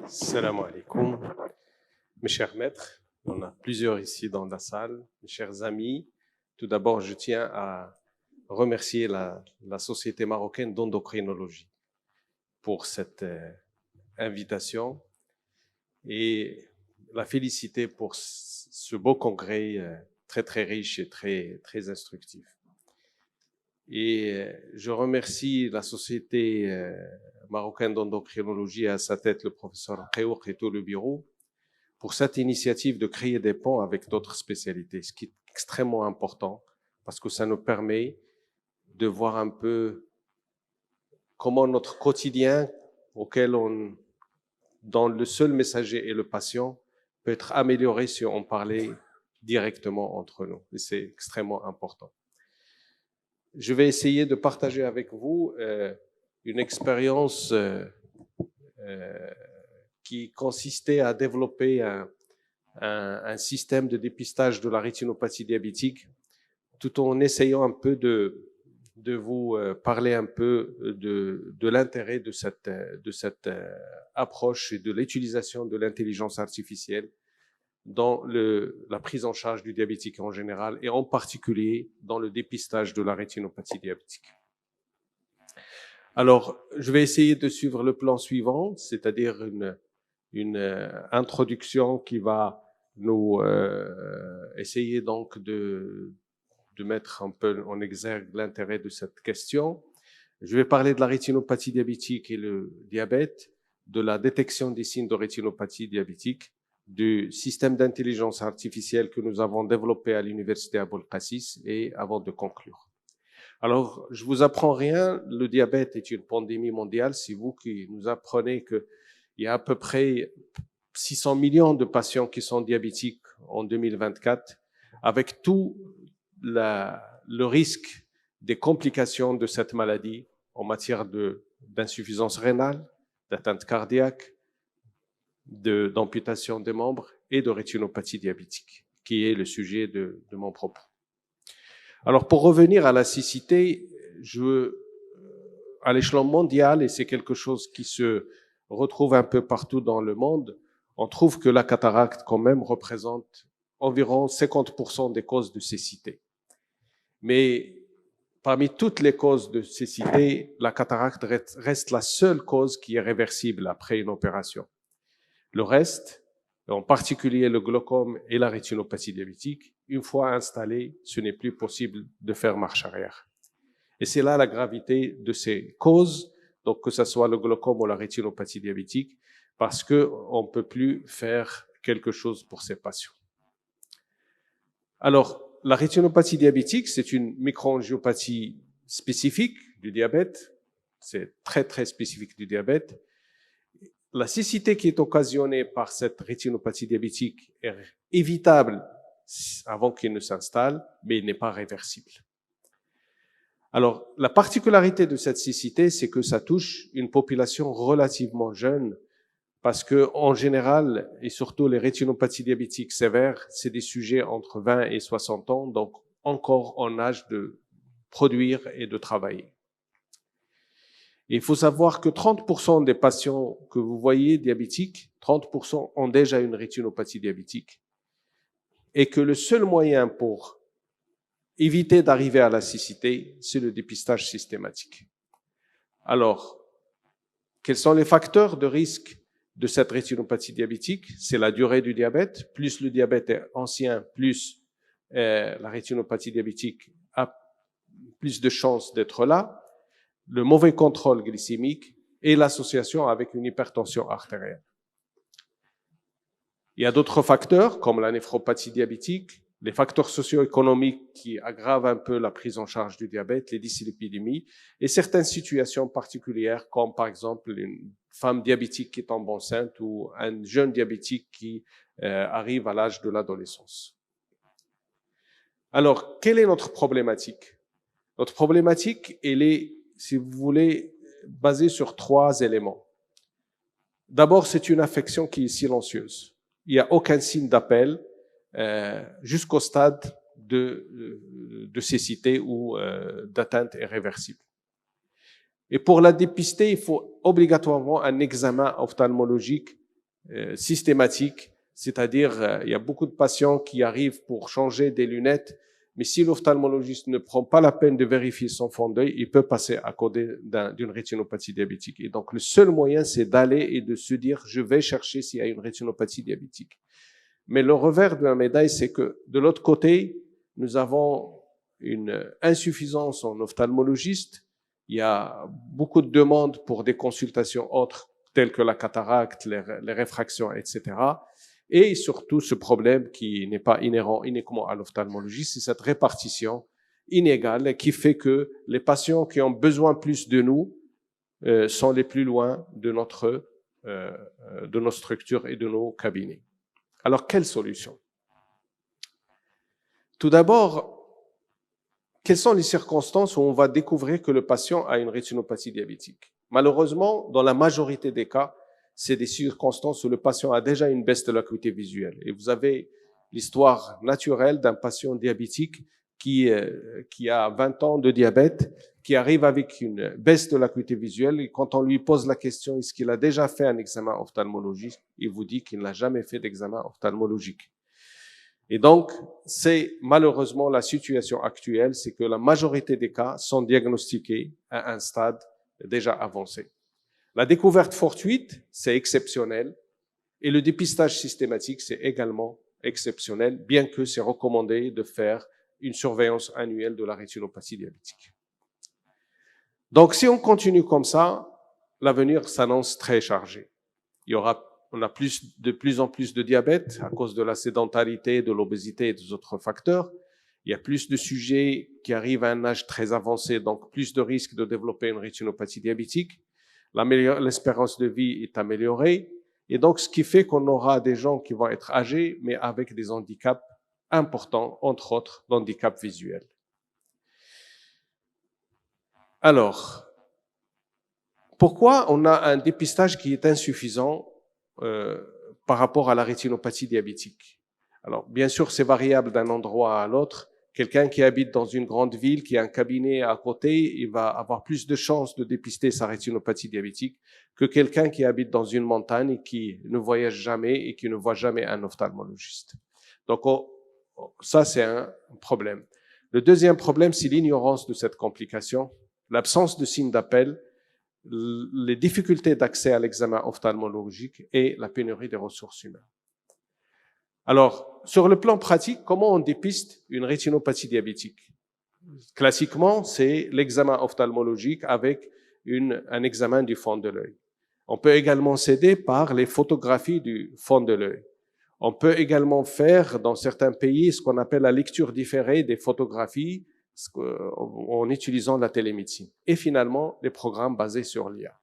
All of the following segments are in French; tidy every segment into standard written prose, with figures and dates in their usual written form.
Salam alaikum. Mes chers maîtres, on a plusieurs ici dans la salle, mes chers amis. Tout d'abord, je tiens à remercier la Société marocaine d'endocrinologie pour cette invitation et la féliciter pour ce beau congrès très très riche et très instructif. Et je remercie la Société marocaine d'endocrinologie et à sa tête le professeur Kayouk et tout le bureau pour cette initiative de créer des ponts avec d'autres spécialités, ce qui est extrêmement important parce que ça nous permet de voir un peu comment notre quotidien auquel dont le seul messager est le patient peut être amélioré si on parlait directement entre nous. Et c'est extrêmement important. Je vais essayer de partager avec vous une expérience qui consistait à développer un système de dépistage de la rétinopathie diabétique, tout en essayant un peu de vous parler un peu de l'intérêt de cette approche et de l'utilisation de l'intelligence artificielle dans la prise en charge du diabétique en général et en particulier dans le dépistage de la rétinopathie diabétique. Alors, je vais essayer de suivre le plan suivant, c'est-à-dire une introduction qui va nous essayer donc de mettre un peu en exergue l'intérêt de cette question. Je vais parler de la rétinopathie diabétique et le diabète, de la détection des signes de rétinopathie diabétique, du système d'intelligence artificielle que nous avons développé à l'université Aboul Qassis et avant de conclure. Alors, je vous apprends rien, le diabète est une pandémie mondiale, c'est vous qui nous apprenez qu'il y a à peu près 600 millions de patients qui sont diabétiques en 2024, avec tout le risque des complications de cette maladie en matière d'insuffisance rénale, d'atteinte cardiaque, d'amputation des membres et de rétinopathie diabétique, qui est le sujet de mon propos. Alors, pour revenir à la cécité, à l'échelon mondial, et c'est quelque chose qui se retrouve un peu partout dans le monde, on trouve que la cataracte, quand même, représente environ 50% des causes de cécité. Mais parmi toutes les causes de cécité, la cataracte reste la seule cause qui est réversible après une opération. Le reste, en particulier le glaucome et la rétinopathie diabétique, une fois installés, ce n'est plus possible de faire marche arrière. Et c'est là la gravité de ces causes, donc que ce soit le glaucome ou la rétinopathie diabétique, parce qu'on ne peut plus faire quelque chose pour ces patients. Alors, la rétinopathie diabétique, c'est une microangiopathie spécifique du diabète, c'est très très spécifique du diabète. La cécité qui est occasionnée par cette rétinopathie diabétique est évitable avant qu'il ne s'installe, mais il n'est pas réversible. Alors, la particularité de cette cécité, c'est que ça touche une population relativement jeune, parce que, en général, et surtout les rétinopathies diabétiques sévères, c'est des sujets entre 20 et 60 ans, donc encore en âge de produire et de travailler. Il faut savoir que 30% des patients que vous voyez diabétiques, 30% ont déjà une rétinopathie diabétique. Et que le seul moyen pour éviter d'arriver à la cécité, c'est le dépistage systématique. Alors, quels sont les facteurs de risque de cette rétinopathie diabétique? C'est la durée du diabète. Plus le diabète est ancien, plus la rétinopathie diabétique a plus de chances d'être là. Le mauvais contrôle glycémique et l'association avec une hypertension artérielle. Il y a d'autres facteurs comme la néphropathie diabétique, les facteurs socio-économiques qui aggravent un peu la prise en charge du diabète, les dyslipidémies et certaines situations particulières comme par exemple une femme diabétique qui tombe enceinte ou un jeune diabétique qui arrive à l'âge de l'adolescence. Alors, quelle est notre problématique? Notre problématique, elle est, si vous voulez, basée sur 3 éléments. D'abord, c'est une affection qui est silencieuse. Il n'y a aucun signe d'appel jusqu'au stade de cécité ou d'atteinte irréversible. Et pour la dépister, il faut obligatoirement un examen ophtalmologique systématique, c'est-à-dire il y a beaucoup de patients qui arrivent pour changer des lunettes, mais si l'ophtalmologiste ne prend pas la peine de vérifier son fond d'œil, il peut passer à côté d'une rétinopathie diabétique. Et donc le seul moyen, c'est d'aller et de se dire, je vais chercher s'il y a une rétinopathie diabétique. Mais le revers de la médaille, c'est que de l'autre côté, nous avons une insuffisance en ophtalmologistes. Il y a beaucoup de demandes pour des consultations autres, telles que la cataracte, les réfractions, etc. Et surtout ce problème qui n'est pas inhérent uniquement à l'ophtalmologie, c'est cette répartition inégale qui fait que les patients qui ont besoin plus de nous sont les plus loin de nos structures et de nos cabinets. Alors, quelle solution? Tout d'abord, quelles sont les circonstances où on va découvrir que le patient a une rétinopathie diabétique? Malheureusement, dans la majorité des cas, c'est des circonstances où le patient a déjà une baisse de l'acuité visuelle. Et vous avez l'histoire naturelle d'un patient diabétique qui a 20 ans de diabète, qui arrive avec une baisse de l'acuité visuelle, et quand on lui pose la question, est-ce qu'il a déjà fait un examen ophtalmologique, il vous dit qu'il n'a jamais fait d'examen ophtalmologique. Et donc, c'est malheureusement la situation actuelle, c'est que la majorité des cas sont diagnostiqués à un stade déjà avancé. La découverte fortuite, c'est exceptionnel, et le dépistage systématique, c'est également exceptionnel, bien que c'est recommandé de faire une surveillance annuelle de la rétinopathie diabétique. Donc, si on continue comme ça, l'avenir s'annonce très chargé. On a de plus en plus de diabète à cause de la sédentarité, de l'obésité et des autres facteurs. Il y a plus de sujets qui arrivent à un âge très avancé, donc plus de risques de développer une rétinopathie diabétique. L'espérance de vie est améliorée. Et donc, ce qui fait qu'on aura des gens qui vont être âgés, mais avec des handicaps importants, entre autres, d'handicaps visuels. Alors, pourquoi on a un dépistage qui est insuffisant par rapport à la rétinopathie diabétique? Alors, bien sûr, c'est variable d'un endroit à l'autre. Quelqu'un qui habite dans une grande ville, qui a un cabinet à côté, il va avoir plus de chances de dépister sa rétinopathie diabétique que quelqu'un qui habite dans une montagne et qui ne voyage jamais et qui ne voit jamais un ophtalmologiste. Donc, ça, c'est un problème. Le deuxième problème, c'est l'ignorance de cette complication, l'absence de signe d'appel, les difficultés d'accès à l'examen ophtalmologique et la pénurie des ressources humaines. Alors, sur le plan pratique, comment on dépiste une rétinopathie diabétique? Classiquement, c'est l'examen ophtalmologique avec un examen du fond de l'œil. On peut également s'aider par les photographies du fond de l'œil. On peut également faire, dans certains pays, ce qu'on appelle la lecture différée des photographies en utilisant la télémédecine. Et finalement, les programmes basés sur l'IA.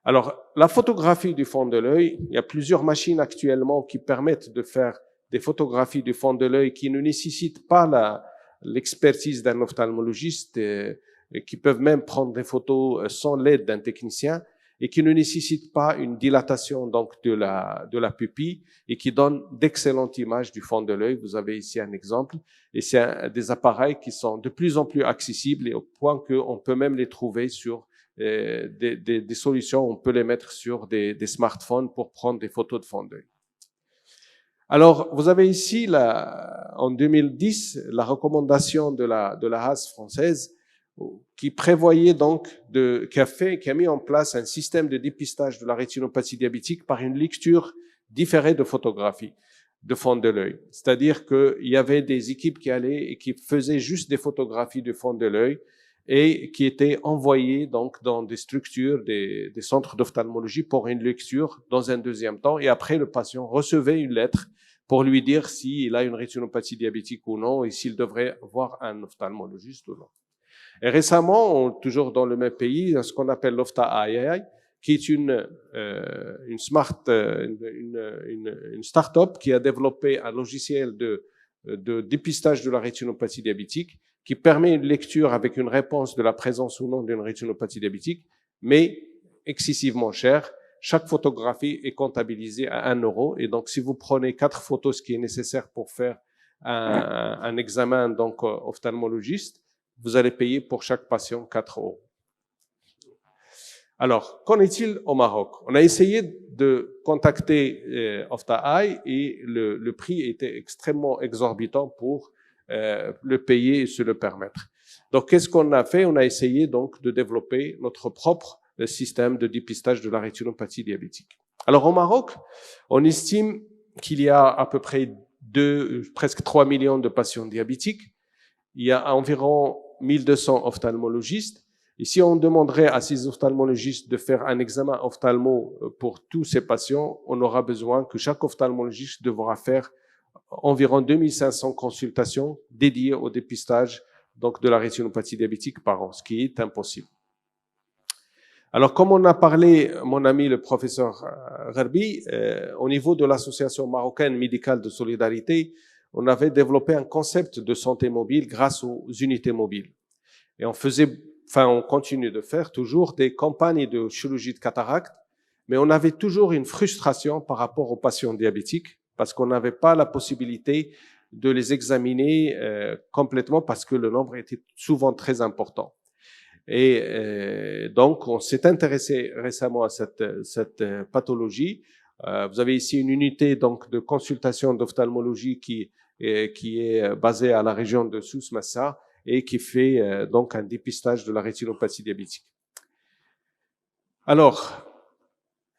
Alors, la photographie du fond de l'œil, il y a plusieurs machines actuellement qui permettent de faire des photographies du fond de l'œil qui ne nécessitent pas l'expertise d'un ophtalmologiste, et qui peuvent même prendre des photos sans l'aide d'un technicien et qui ne nécessitent pas une dilatation donc de la pupille et qui donnent d'excellentes images du fond de l'œil. Vous avez ici un exemple, et c'est des appareils qui sont de plus en plus accessibles et au point qu'on peut même les trouver sur des solutions, on peut les mettre sur des smartphones pour prendre des photos de fond d'œil. Alors, vous avez ici, en 2010, la recommandation de la HAS française qui prévoyait donc, qui a mis en place un système de dépistage de la rétinopathie diabétique par une lecture différée de photographie de fond de l'œil. C'est-à-dire qu'il y avait des équipes qui allaient et qui faisaient juste des photographies du fond de l'œil et qui étaient envoyées donc dans des structures, des centres d'ophtalmologie pour une lecture dans un deuxième temps. Et après, le patient recevait une lettre pour lui dire s'il a une rétinopathie diabétique ou non et s'il devrait voir un ophtalmologiste ou non. Et récemment, toujours dans le même pays, ce qu'on appelle l'OphtaAI, qui est une start-up qui a développé un logiciel de dépistage de la rétinopathie diabétique qui permet une lecture avec une réponse de la présence ou non d'une rétinopathie diabétique, mais excessivement cher. Chaque photographie est comptabilisée à 1 euro. Et donc, si vous prenez 4 photos, ce qui est nécessaire pour faire un examen donc ophtalmologiste, vous allez payer pour chaque patient 4 euros. Alors, qu'en est-il au Maroc? On a essayé de contacter Opta Eye et le prix était extrêmement exorbitant pour le payer et se le permettre. Donc, qu'est-ce qu'on a fait? On a essayé donc de développer notre propre système de dépistage de la rétinopathie diabétique. Alors, au Maroc, on estime qu'il y a à peu près presque 3 millions de patients diabétiques. Il y a environ 1200 ophtalmologistes. Et si on demanderait à ces ophtalmologistes de faire un examen ophtalmo pour tous ces patients, on aura besoin que chaque ophtalmologiste devra faire environ 2500 consultations dédiées au dépistage donc de la rétinopathie diabétique par an, ce qui est impossible. Alors, comme on a parlé, mon ami le professeur Gharbi, au niveau de l'association marocaine médicale de solidarité, on avait développé un concept de santé mobile grâce aux unités mobiles. Et on continue de faire toujours des campagnes de chirurgie de cataracte, mais on avait toujours une frustration par rapport aux patients diabétiques parce qu'on n'avait pas la possibilité de les examiner complètement parce que le nombre était souvent très important. Et donc, on s'est intéressé récemment à cette pathologie. Vous avez ici une unité donc de consultation d'ophtalmologie qui est basée à la région de Souss Massa et qui fait donc un dépistage de la rétinopathie diabétique. Alors,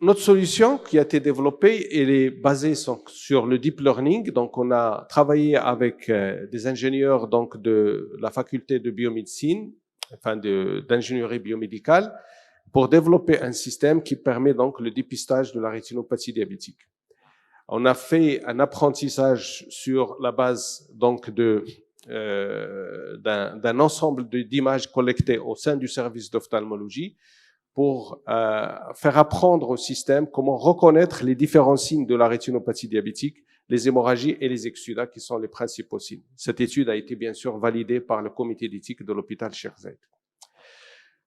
notre solution qui a été développée, elle est basée sur le deep learning. Donc, on a travaillé avec des ingénieurs donc de la faculté de biomédecine, enfin d'ingénierie biomédicale, pour développer un système qui permet donc le dépistage de la rétinopathie diabétique. On a fait un apprentissage sur la base donc d'un ensemble d'images collectées au sein du service d'ophtalmologie pour faire apprendre au système comment reconnaître les différents signes de la rétinopathie diabétique, les hémorragies et les exsudats qui sont les principaux signes. Cette étude a été bien sûr validée par le comité d'éthique de l'hôpital Cheikh Zayed.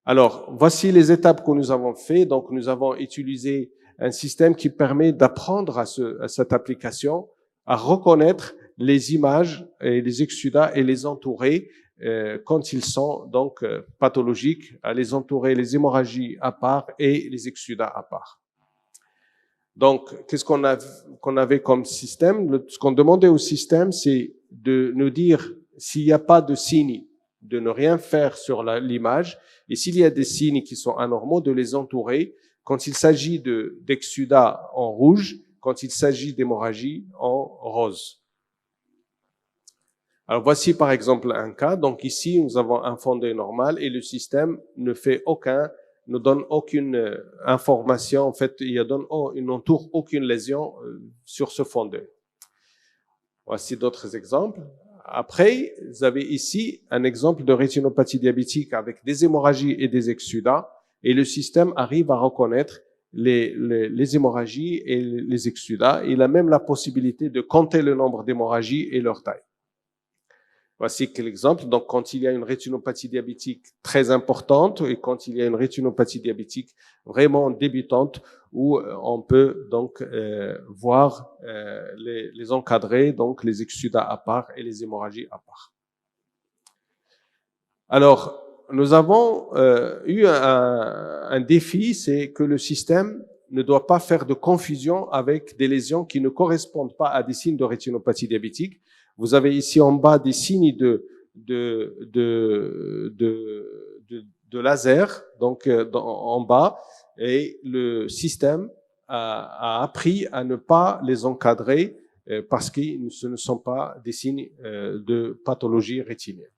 Alors, voici les étapes que nous avons fait. Donc, nous avons utilisé un système qui permet d'apprendre à cette application à reconnaître les images et les exsudats et les entourer quand ils sont donc pathologiques, à les entourer les hémorragies à part et les exsudats à part. Donc, qu'est-ce qu'on avait comme système? Ce qu'on demandait au système, c'est de nous dire s'il n'y a pas de signe, de ne rien faire sur l'image, et s'il y a des signes qui sont anormaux, de les entourer quand il s'agit d'exsudats en rouge, quand il s'agit d'hémorragie en rose. Alors voici par exemple un cas. Donc ici, nous avons un fondé normal et le système ne donne aucune information. En fait, il n'entoure aucune lésion sur ce fondé. Voici d'autres exemples. Après, vous avez ici un exemple de rétinopathie diabétique avec des hémorragies et des exsudats et le système arrive à reconnaître les hémorragies et les exsudats. Il a même la possibilité de compter le nombre d'hémorragies et leur taille. Voici quel exemple. Donc, quand il y a une rétinopathie diabétique très importante et quand il y a une rétinopathie diabétique vraiment débutante, où on peut donc voir les encadrer, donc les exsudats à part et les hémorragies à part. Alors, nous avons eu un défi, c'est que le système ne doit pas faire de confusion avec des lésions qui ne correspondent pas à des signes de rétinopathie diabétique. Vous avez ici en bas des signes de laser, donc en bas, et le système a appris à ne pas les encadrer parce que ce ne sont pas des signes de pathologie rétinienne.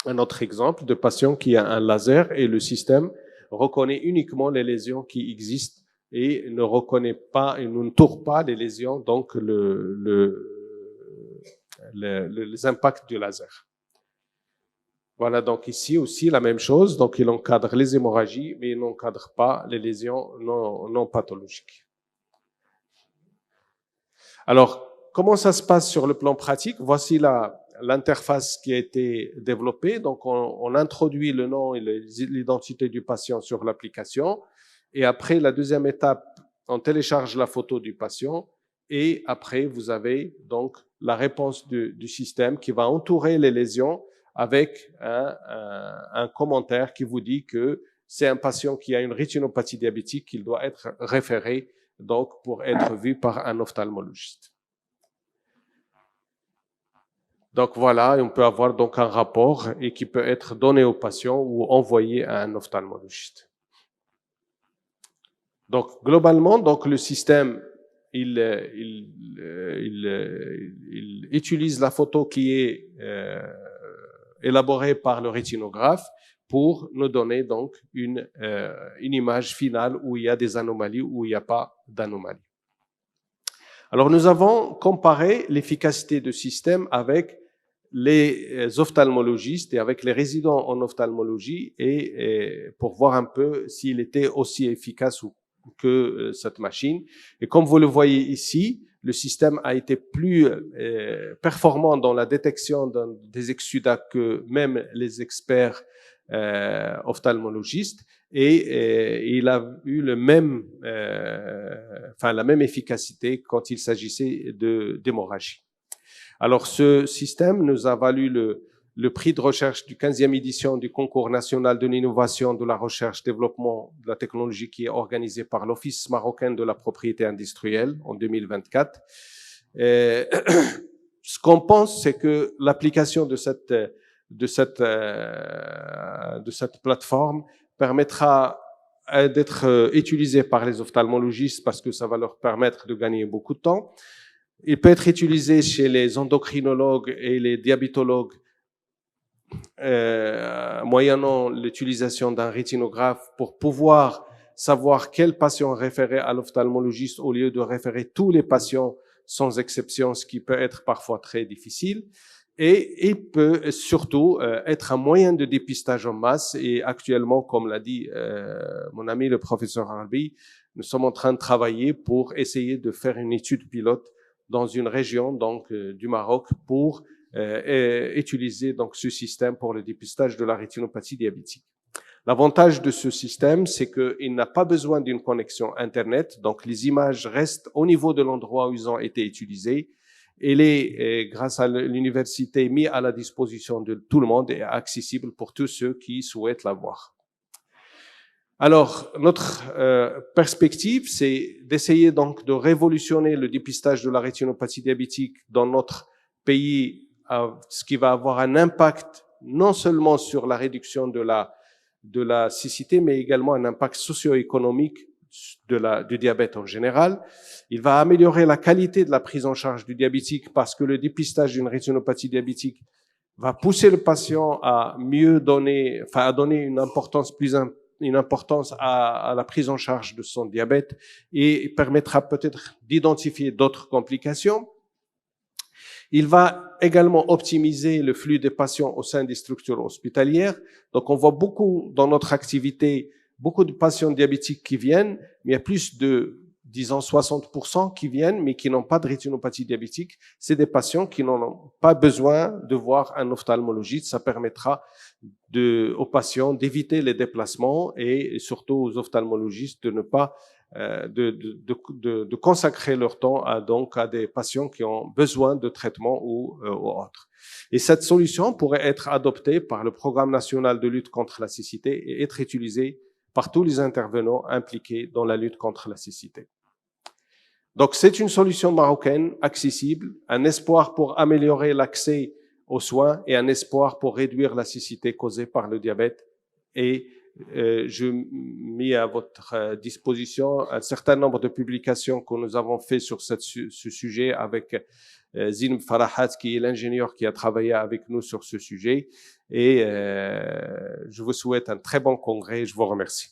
Un autre exemple de patient qui a un laser et le système reconnaît uniquement les lésions qui existent et ne reconnaît pas et n'entoure pas les lésions, donc les impacts du laser. Voilà, donc ici aussi la même chose, donc il encadre les hémorragies, mais il n'encadre pas les lésions non pathologiques. Alors, comment ça se passe sur le plan pratique? Voici l'interface qui a été développée. Donc, on introduit le nom et l'identité du patient sur l'application. Et après, la deuxième étape, on télécharge la photo du patient. Et après, vous avez donc la réponse du système qui va entourer les lésions avec un commentaire qui vous dit que c'est un patient qui a une rétinopathie diabétique, qu'il doit être référé donc pour être vu par un ophtalmologiste. Donc voilà, on peut avoir donc un rapport et qui peut être donné au patient ou envoyé à un ophtalmologiste. Donc globalement, donc le système il utilise la photo qui est élaborée par le rétinographe pour nous donner donc une image finale où il y a des anomalies ou il n'y a pas d'anomalies. Alors nous avons comparé l'efficacité du système avec les ophtalmologistes et avec les résidents en ophtalmologie et pour voir un peu s'il était aussi efficace que cette machine. Et comme vous le voyez ici, le système a été plus performant dans la détection des exsudats que même les experts ophtalmologistes et il a eu la même efficacité quand il s'agissait d'hémorragie. Alors, ce système nous a valu le prix de recherche du 15e édition du concours national de l'innovation, de la recherche, développement de la technologie qui est organisé par l'Office marocain de la propriété industrielle en 2024. Ce qu'on pense, c'est que l'application de cette plateforme permettra d'être utilisée par les ophtalmologistes parce que ça va leur permettre de gagner beaucoup de temps. Il peut être utilisé chez les endocrinologues et les diabétologues moyennant l'utilisation d'un rétinographe pour pouvoir savoir quel patient référer à l'ophtalmologiste au lieu de référer tous les patients sans exception, ce qui peut être parfois très difficile. Et il peut surtout être un moyen de dépistage en masse. Et actuellement, comme l'a dit mon ami le professeur Harbi, nous sommes en train de travailler pour essayer de faire une étude pilote dans une région donc du Maroc pour utiliser donc ce système pour le dépistage de la rétinopathie diabétique. L'avantage de ce système, c'est qu'il n'a pas besoin d'une connexion Internet, donc les images restent au niveau de l'endroit où ils ont été utilisés. Il est, grâce à l'université, mis à la disposition de tout le monde et accessible pour tous ceux qui souhaitent l'avoir. Alors, notre perspective, c'est d'essayer donc de révolutionner le dépistage de la rétinopathie diabétique dans notre pays, ce qui va avoir un impact non seulement sur la réduction de la cécité, mais également un impact socio-économique du diabète en général. Il va améliorer la qualité de la prise en charge du diabétique parce que le dépistage d'une rétinopathie diabétique va pousser le patient à mieux donner, enfin à donner une importance à la prise en charge de son diabète et permettra peut-être d'identifier d'autres complications. Il va également optimiser le flux des patients au sein des structures hospitalières. Donc, on voit beaucoup dans notre activité, beaucoup de patients diabétiques qui viennent, mais il y a plus de, disons, 60% qui viennent, mais qui n'ont pas de rétinopathie diabétique. C'est des patients qui n'ont pas besoin de voir un ophtalmologiste. Ça permettra aux patients d'éviter les déplacements et surtout aux ophtalmologistes de ne pas de consacrer leur temps à des patients qui ont besoin de traitement ou autre. Et cette solution pourrait être adoptée par le Programme national de lutte contre la cécité et être utilisée par tous les intervenants impliqués dans la lutte contre la cécité. Donc, c'est une solution marocaine accessible, un espoir pour améliorer l'accès aux soins et un espoir pour réduire la cécité causée par le diabète. Et je mets à votre disposition un certain nombre de publications que nous avons fait sur ce sujet avec Zine Farahat, qui est l'ingénieur qui a travaillé avec nous sur ce sujet. Et je vous souhaite un très bon congrès. Je vous remercie.